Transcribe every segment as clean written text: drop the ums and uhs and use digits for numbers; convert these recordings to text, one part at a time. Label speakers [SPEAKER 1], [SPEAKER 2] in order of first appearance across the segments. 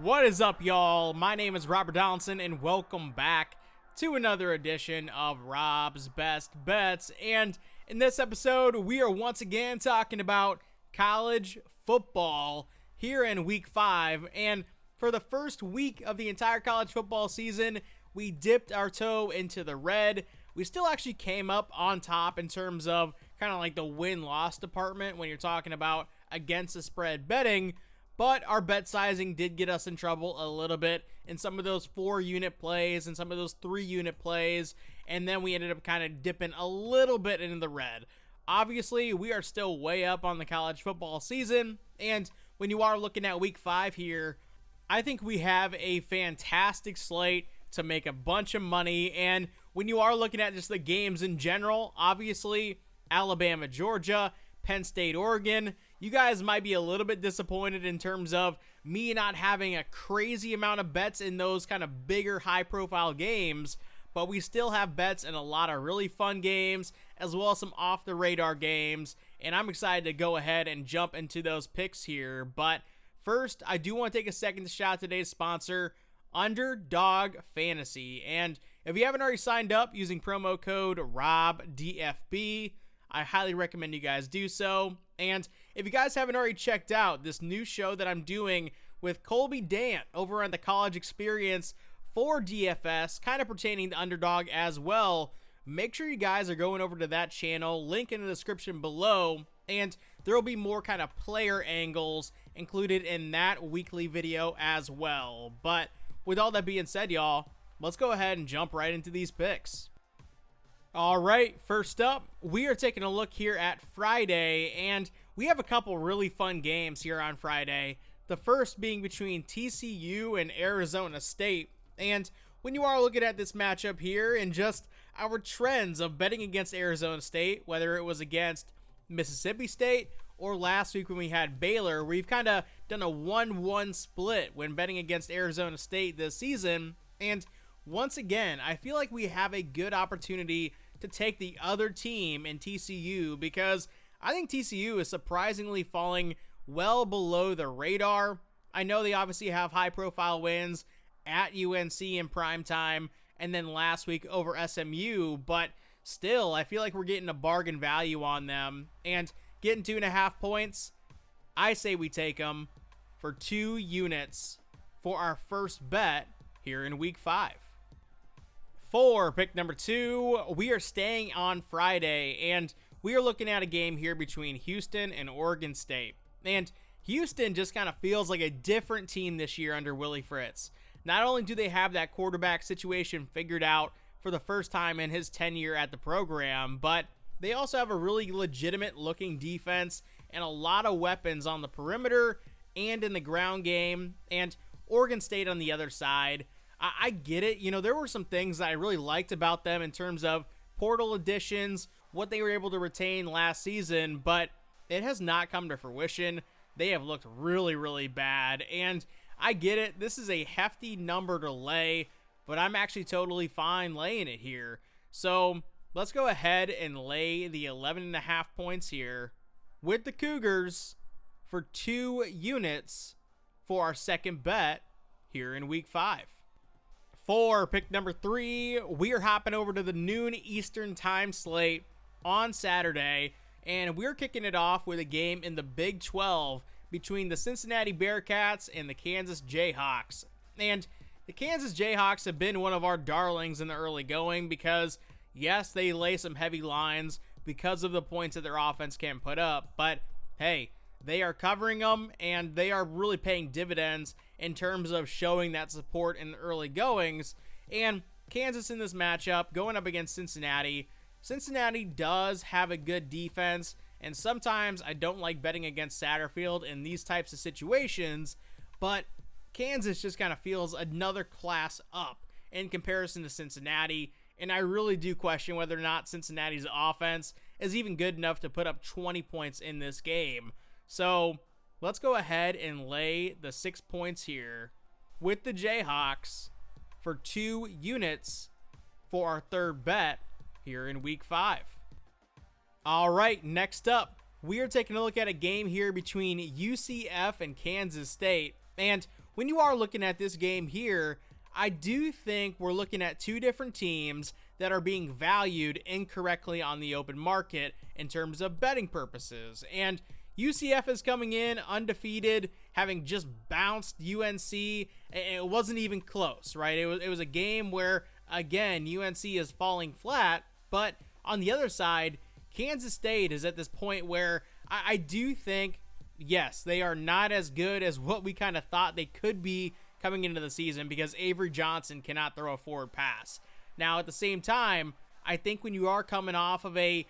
[SPEAKER 1] What is up, y'all? My name is Rob Donaldson, and welcome back to another edition of Rob's Best Bets. And in this episode, we are once again talking about college football here in Week 5. And for the first week of the entire college football season, we dipped our toe into the red. We still actually came up on top in terms of kind of like the win-loss department when you're talking about against the spread betting. But our bet sizing did get us in trouble a little bit in some of those 4-unit plays and some of those 3-unit plays. And then we ended up kind of dipping a little bit into the red. Obviously, we are still way up on the college football season. And when you are looking at Week 5 here, I think we have a fantastic slate to make a bunch of money. And when you are looking at just the games in general, obviously, Alabama, Georgia, Penn State, Oregon, you guys might be a little bit disappointed in terms of me not having a crazy amount of bets in those kind of bigger, high-profile games, but we still have bets in a lot of really fun games, as well as some off-the-radar games, and I'm excited to go ahead and jump into those picks here. But first, I do want to take a second to shout out today's sponsor, Underdog Fantasy. And if you haven't already signed up using promo code ROBDFB, I highly recommend you guys do so. And if you guys haven't already checked out this new show that I'm doing with Colby Dant over on the College Experience for DFS, kind of pertaining to Underdog as well, make sure you guys are going over to that channel, link in the description below, and there will be more kind of player angles included in that weekly video as well. But with all that being said, y'all, let's go ahead and jump right into these picks. All right, first up, we are taking a look here at Friday, and we have a couple really fun games here on Friday. The first being between TCU and Arizona State. And when you are looking at this matchup here and just our trends of betting against Arizona State, whether it was against Mississippi State or last week when we had Baylor, we've kind of done a 1-1 split when betting against Arizona State this season. And once again, I feel like we have a good opportunity to take the other team in TCU because I think TCU is surprisingly falling well below the radar. I know they obviously have high-profile wins at UNC in primetime and then last week over SMU, but still, I feel like we're getting a bargain value on them. And getting 2.5 points, I say we take them for 2 units for our first bet here in Week 5. For pick number 2, we are staying on Friday, and we are looking at a game here between Houston and Oregon State. And Houston just kind of feels like a different team this year under Willie Fritz. Not only do they have that quarterback situation figured out for the first time in his tenure at the program, but they also have a really legitimate-looking defense and a lot of weapons on the perimeter and in the ground game. And Oregon State on the other side, I get it. You know, there were some things that I really liked about them in terms of portal additions, what they were able to retain last season, but it has not come to fruition. They have looked really, really bad, and I get it. This is a hefty number to lay, but I'm actually totally fine laying it here. So let's go ahead and lay the 11.5 points here with the Cougars for 2 units for our second bet here in Week 5. For pick number 3, we are hopping over to the noon Eastern time slate on Saturday, and we're kicking it off with a game in the Big 12 between the Cincinnati Bearcats and the Kansas Jayhawks. And the Kansas Jayhawks have been one of our darlings in the early going because, yes, they lay some heavy lines because of the points that their offense can put up, but hey, they are covering them, and they are really paying dividends in terms of showing that support in the early goings. And Kansas in this matchup, going up against Cincinnati. Cincinnati does have a good defense, and sometimes I don't like betting against Satterfield in these types of situations, but Kansas just kind of feels another class up in comparison to Cincinnati, and I really do question whether or not Cincinnati's offense is even good enough to put up 20 points in this game. So let's go ahead and lay the 6 points here with the Jayhawks for 2 units for our third bet here in Week 5. All right, next up, we are taking a look at a game here between UCF and Kansas State. And when you are looking at this game here, I do think we're looking at two different teams that are being valued incorrectly on the open market in terms of betting purposes. And UCF is coming in undefeated, having just bounced UNC. It wasn't even close, right? It was a game where, again, UNC is falling flat. But on the other side, Kansas State is at this point where I do think, yes, they are not as good as what we kind of thought they could be coming into the season, because Avery Johnson cannot throw a forward pass. Now, at the same time, I think when you are coming off of a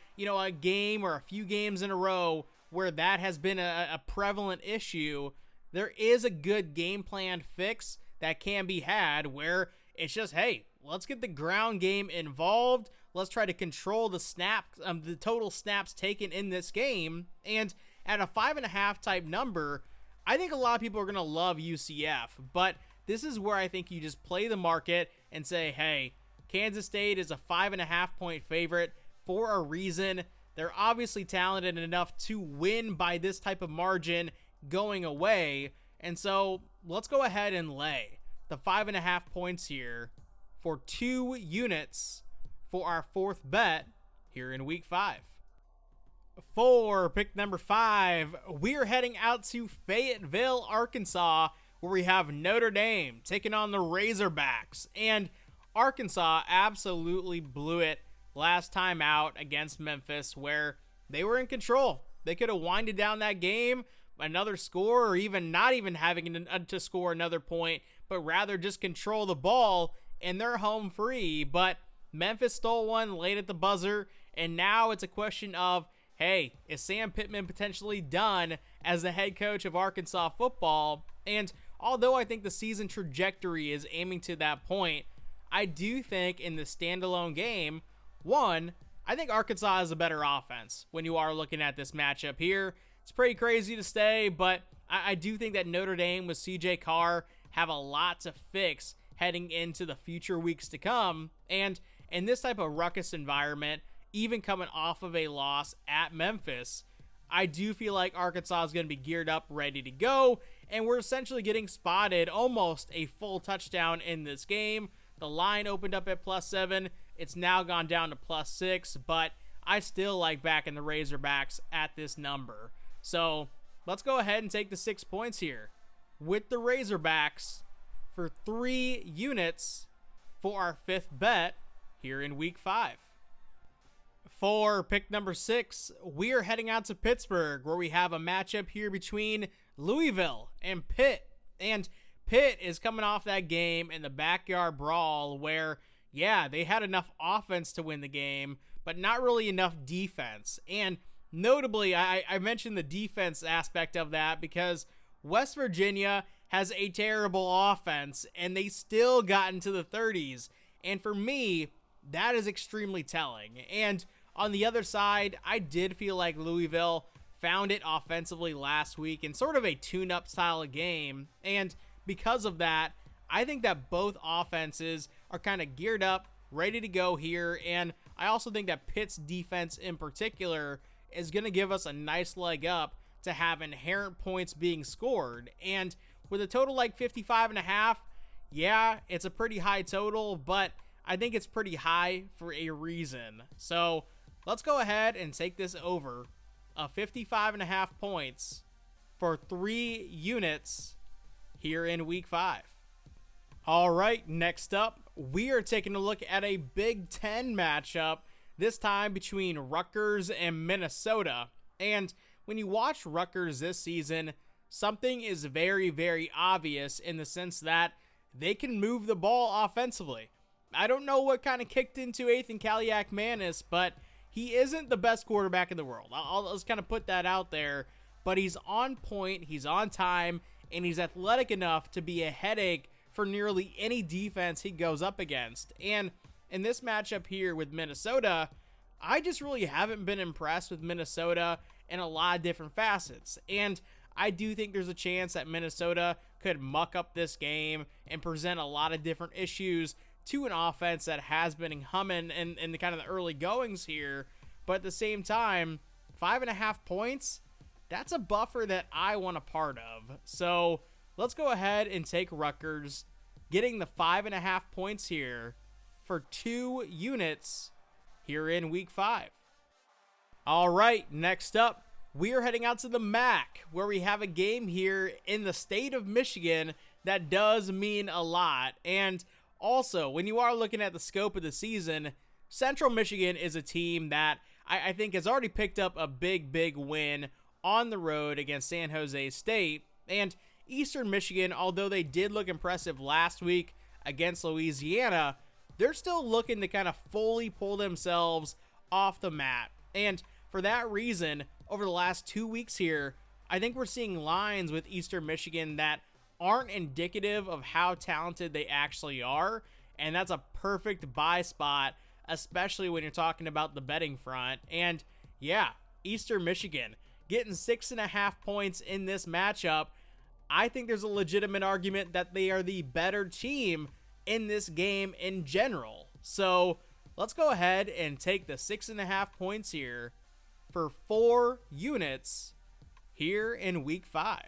[SPEAKER 1] game or a few games in a row where that has been a prevalent issue, there is a good game plan fix that can be had where it's just, hey, let's get the ground game involved. Let's try to control the total snaps taken in this game. And at a 5.5 type number, I think a lot of people are going to love UCF, but this is where I think you just play the market and say, hey, Kansas State is a 5.5 point favorite for a reason. They're obviously talented enough to win by this type of margin going away. And so let's go ahead and lay the 5.5 points here for 2 units for our fourth bet here in week 5. For pick number 5, we are heading out to Fayetteville, Arkansas, where we have Notre Dame taking on the Razorbacks. And Arkansas absolutely blew it last time out against Memphis, where they were in control. They could have winded down that game, another score, or even not even having to score another point, but rather just control the ball, and they're home free. But Memphis stole one late at the buzzer, and now it's a question of, hey, is Sam Pittman potentially done as the head coach of Arkansas football? And although I think the season trajectory is aiming to that point, I do think in the standalone game, one, I think Arkansas is a better offense when you are looking at this matchup here. It's pretty crazy to say, but I do think that Notre Dame with CJ Carr have a lot to fix heading into the future weeks to come. And in this type of ruckus environment, even coming off of a loss at Memphis, I do feel like Arkansas is going to be geared up, ready to go, and we're essentially getting spotted almost a full touchdown in this game. The line opened up at +7. It's now gone down to +6, but I still like backing the Razorbacks at this number. So let's go ahead and take the 6 points here with the Razorbacks for 3 units for our fifth bet here in week 5. For pick number 6, we are heading out to Pittsburgh, where we have a matchup here between Louisville and Pitt. And Pitt is coming off that game in the backyard brawl where, yeah, they had enough offense to win the game, but not really enough defense. And notably, I mentioned the defense aspect of that because West Virginia has a terrible offense, and they still got into the 30s. And for me, that is extremely telling. And on the other side, I did feel like Louisville found it offensively last week in sort of a tune-up style of game. And because of that, I think that both offenses are kind of geared up, ready to go here. And I also think that Pitt's defense in particular is going to give us a nice leg up to have inherent points being scored. And with a total like 55.5, yeah, it's a pretty high total, but I think it's pretty high for a reason. So let's go ahead and take this over of 55.5 points for 3 units here in week 5. All right, next up, we are taking a look at a Big Ten matchup, this time between Rutgers and Minnesota. And when you watch Rutgers this season, something is very, very obvious in the sense that they can move the ball offensively. I don't know what kind of kicked into Ethan Kaliak-Manis, but he isn't the best quarterback in the world. I'll just kind of put that out there. But he's on point, he's on time, and he's athletic enough to be a headache for nearly any defense he goes up against. And in this matchup here with Minnesota, I just really haven't been impressed with Minnesota in a lot of different facets. And I do think there's a chance that Minnesota could muck up this game and present a lot of different issues to an offense that has been humming in the kind of the early goings here. But at the same time, 5.5 points, that's a buffer that I want a part of. So let's go ahead and take Rutgers, getting the 5.5 points here for 2 units here in week 5. All right, next up, we are heading out to the MAC, where we have a game here in the state of Michigan that does mean a lot. And also, when you are looking at the scope of the season, Central Michigan is a team that I think has already picked up a big win on the road against San Jose State. And Eastern Michigan, although they did look impressive last week against Louisiana, they're still looking to kind of fully pull themselves off the mat. And for that reason, over the last 2 weeks here, I think we're seeing lines with Eastern Michigan that aren't indicative of how talented they actually are. And that's a perfect buy spot, especially when you're talking about the betting front. And yeah, Eastern Michigan getting 6.5 points in this matchup. I think there's a legitimate argument that they are the better team in this game in general. So let's go ahead and take the 6.5 points here for 4 units here in week 5.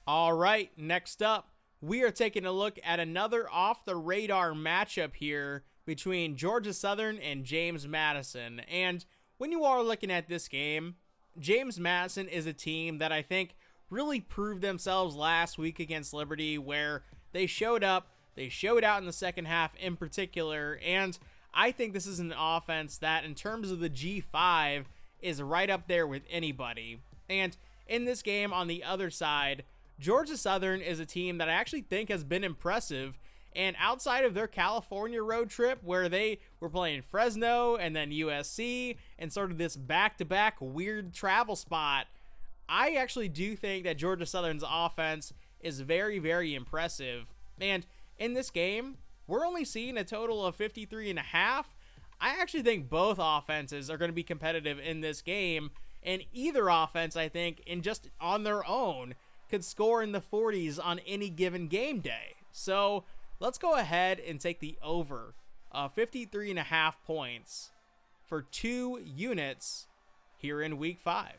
[SPEAKER 1] All right, next up, we are taking a look at another off the radar matchup here between Georgia Southern and James Madison. And when you are looking at this game, James Madison is a team that I think really proved themselves last week against Liberty, where they showed up, they showed out in the second half in particular, and I think this is an offense that in terms of the G5 is right up there with anybody. And in this game on the other side, Georgia Southern is a team that I actually think has been impressive, and outside of their California road trip where they were playing Fresno and then USC and sort of this back-to-back weird travel spot, I actually do think that Georgia Southern's offense is very impressive. And in this game, we're only seeing a total of 53.5. I actually think both offenses are going to be competitive in this game, and either offense, I think, in just on their own, could score in the 40s on any given game day. So let's go ahead and take the over 53.5 points for 2 units here in week 5.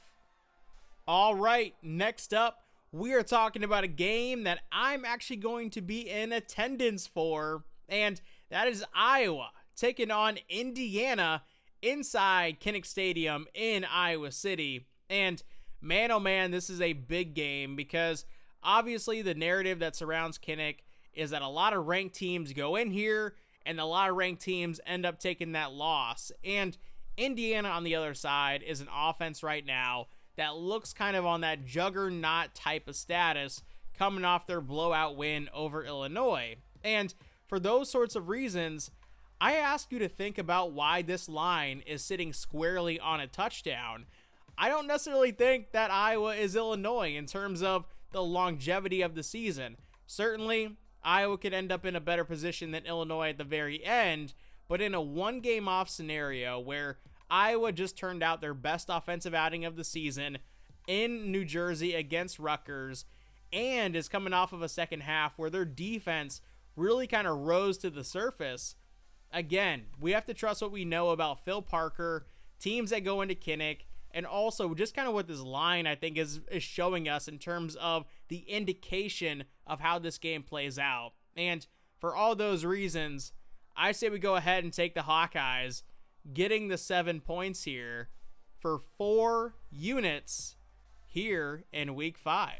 [SPEAKER 1] All right, next up, we are talking about a game that I'm actually going to be in attendance for, and that is Iowa taking on Indiana inside Kinnick Stadium in Iowa City. And man, oh man, this is a big game because obviously the narrative that surrounds Kinnick is that a lot of ranked teams go in here and a lot of ranked teams end up taking that loss. And Indiana on the other side is an offense right now that looks kind of on that juggernaut type of status coming off their blowout win over Illinois. And for those sorts of reasons, I ask you to think about why this line is sitting squarely on a touchdown. I don't necessarily think that Iowa is Illinois in terms of the longevity of the season. Certainly, Iowa could end up in a better position than Illinois at the very end, but in a one-game-off scenario where Iowa just turned out their best offensive outing of the season in New Jersey against Rutgers and is coming off of a second half where their defense really kind of rose to the surface. Again, we have to trust what we know about Phil Parker, teams that go into Kinnick, and also just kind of what this line I think is showing us in terms of the indication of how this game plays out. And for all those reasons, I say we go ahead and take the Hawkeyes, getting the 7 points here for 4 units here in week 5.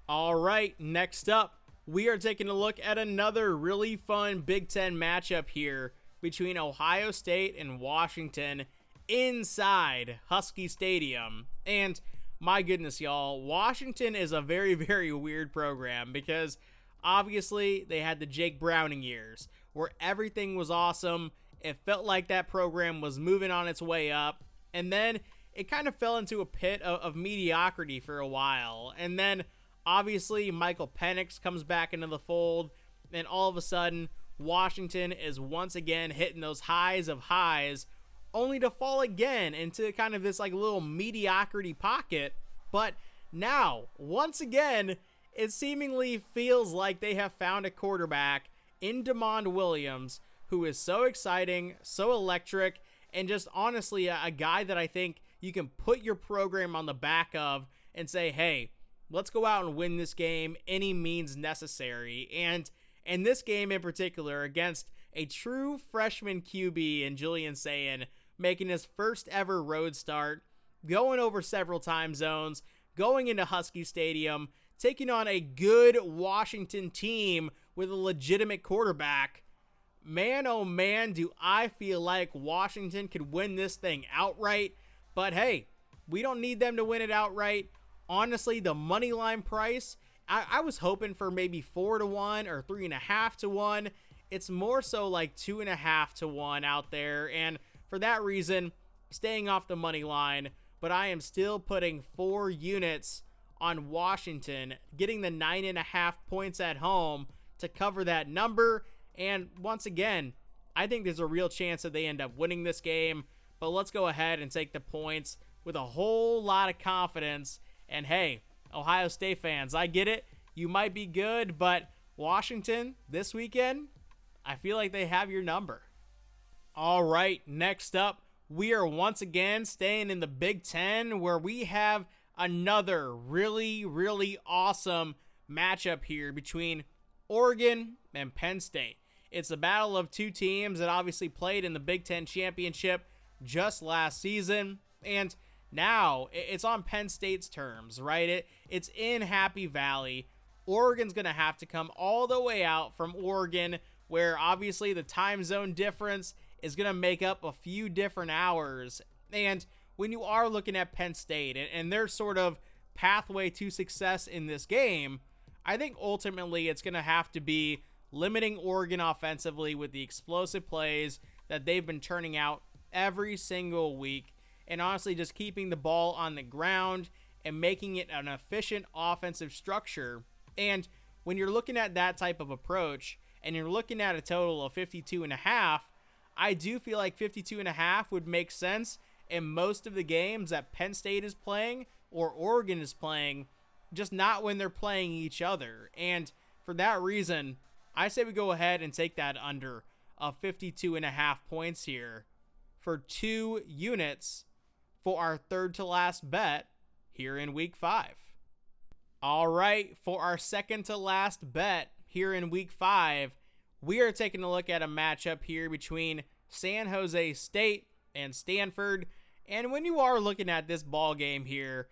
[SPEAKER 1] All right, next up, we are taking a look at another really fun Big Ten matchup here between Ohio State and Washington inside Husky Stadium. And my goodness, y'all, Washington is a very weird program because obviously they had the Jake Browning years where everything was awesome. It felt like that program was moving on its way up, and then it kind of fell into a pit of mediocrity for a while. And then obviously Michael Penix comes back into the fold, and all of a sudden Washington is once again hitting those highs of highs, only to fall again into kind of this like little mediocrity pocket. But now, once again, it seemingly feels like they have found a quarterback in DeMond Williams who is so exciting, so electric, and just honestly a guy that I think you can put your program on the back of and say, hey, let's go out and win this game any means necessary. And in this game in particular, against a true freshman QB in Julian Sayin, making his first ever road start, going over several time zones, going into Husky Stadium, taking on a good Washington team with a legitimate quarterback. Man, oh man, do I feel like Washington could win this thing outright. But hey, we don't need them to win it outright. Honestly, the money line price, I was hoping for maybe 4-1 or 3.5-1. It's more so like 2.5-1 out there. And for that reason, staying off the money line. But I am still putting 4 units on Washington, getting the 9.5 points at home to cover that number. And once again, I think there's a real chance that they end up winning this game. But let's go ahead and take the points with a whole lot of confidence. And hey, Ohio State fans, I get it. You might be good, but Washington this weekend, I feel like they have your number. All right, next up, we are once again staying in the Big Ten, where we have another really, really awesome matchup here between Oregon and Penn State. It's a battle of two teams that obviously played in the Big Ten championship just last season, and now it's on Penn State's terms, right? It's in Happy Valley. Oregon's going to have to come all the way out from Oregon, where obviously the time zone difference is going to make up a few different hours. And when you are looking at Penn State and their sort of pathway to success in this game, I think ultimately it's going to have to be limiting Oregon offensively with the explosive plays that they've been turning out every single week, and honestly just keeping the ball on the ground and making it an efficient offensive structure. And when you're looking at that type of approach and you're looking at a total of 52.5, I do feel like 52.5 would make sense in most of the games that Penn State is playing or Oregon is playing, just not when they're playing each other. And for that reason, I say we go ahead and take that under of 52.5 points here for 2 units for our third to last bet here in week 5. All right, for our second to last bet here in week 5, we are taking a look at a matchup here between San Jose State and Stanford. And when you are looking at this ball game here,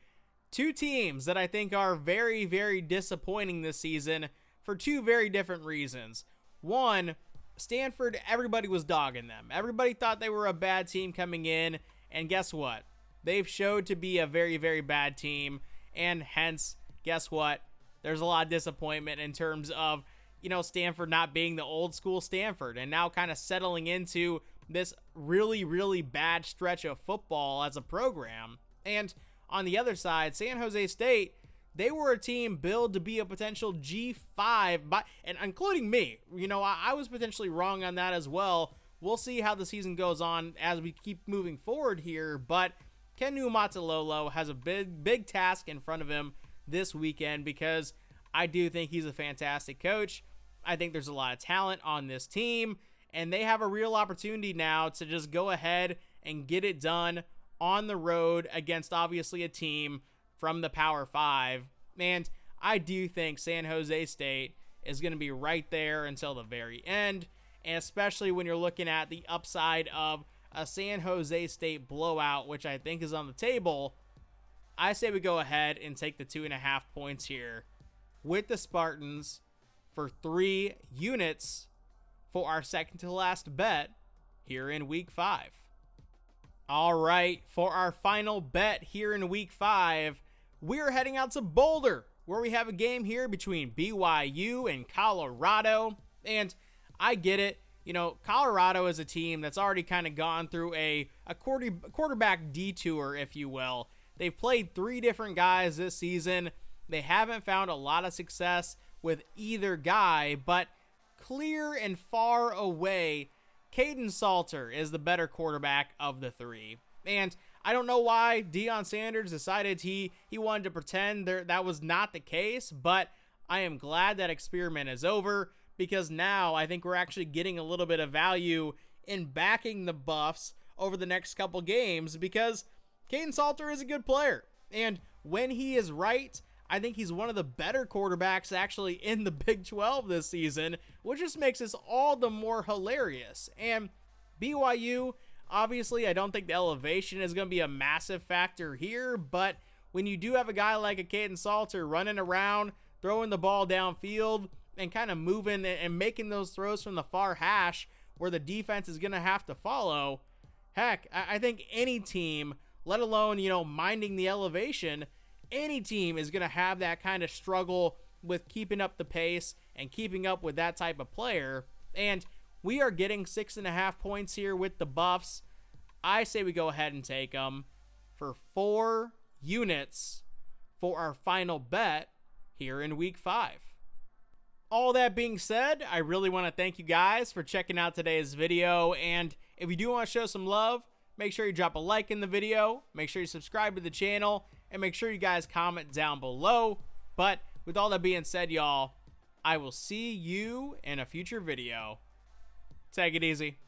[SPEAKER 1] two teams that I think are very, very disappointing this season for 2 very different reasons. One, Stanford, everybody was dogging them. Everybody thought they were a bad team coming in, and guess what? They've showed to be a very, very bad team, and hence, guess what? There's a lot of disappointment in terms of, Stanford not being the old school Stanford and now kind of settling into this really, really bad stretch of football as a program. And on the other side, San Jose State, they were a team billed to be a potential G5, and including me. I was potentially wrong on that as well. We'll see how the season goes on as we keep moving forward here, but Ken Niumatalolo has a big task in front of him this weekend because I do think he's a fantastic coach. I think there's a lot of talent on this team, and they have a real opportunity now to just go ahead and get it done on the road against obviously a team from the Power 5. And I do think San Jose State is going to be right there until the very end, and especially when you're looking at the upside of a San Jose State blowout, which I think is on the table. I say we go ahead and take the 2.5 points here with the Spartans for 3 units for our second to last bet here in week 5. All right, for our final bet here in week 5, we're heading out to Boulder, where we have a game here between BYU and Colorado. And I get it. Colorado is a team that's already kind of gone through a quarterback detour, if you will. They've played 3 different guys this season. They haven't found a lot of success with either guy, but clear and far away, Caden Salter is the better quarterback of the 3. And I don't know why Deion Sanders decided he wanted to pretend that was not the case, but I am glad that experiment is over, because now I think we're actually getting a little bit of value in backing the Buffs over the next couple games, because Caden Salter is a good player. And when he is right, I think he's one of the better quarterbacks actually in the Big 12 this season, which just makes this all the more hilarious. And BYU, obviously, I don't think the elevation is going to be a massive factor here, but when you do have a guy like a Caden Salter running around, throwing the ball downfield, and kind of moving and making those throws from the far hash where the defense is going to have to follow, heck, I think any team, let alone, minding the elevation, any team is going to have that kind of struggle with keeping up the pace and keeping up with that type of player. And we are getting 6.5 points here with the Buffs. I say we go ahead and take them for 4 units for our final bet here in week 5. All that being said, I really want to thank you guys for checking out today's video. And if you do want to show some love, make sure you drop a like in the video, make sure you subscribe to the channel, and make sure you guys comment down below. But with all that being said, y'all, I will see you in a future video. Take it easy.